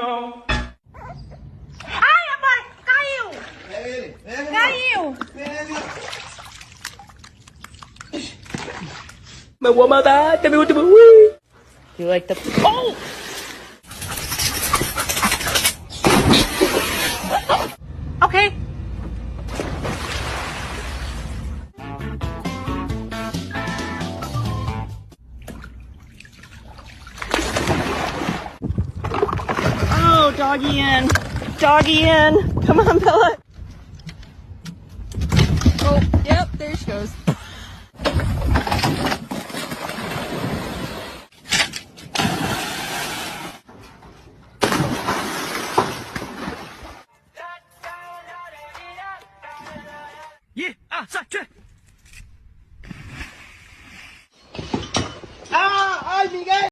não. Ai, rapaz, caiu! Pega ele, pega ele. Caiu! Pega. Mas vou mandar até meu último. You like the. Oh! Okay. Oh, doggy in. Doggy in. Come on, Bella. Oh, yep, there she goes.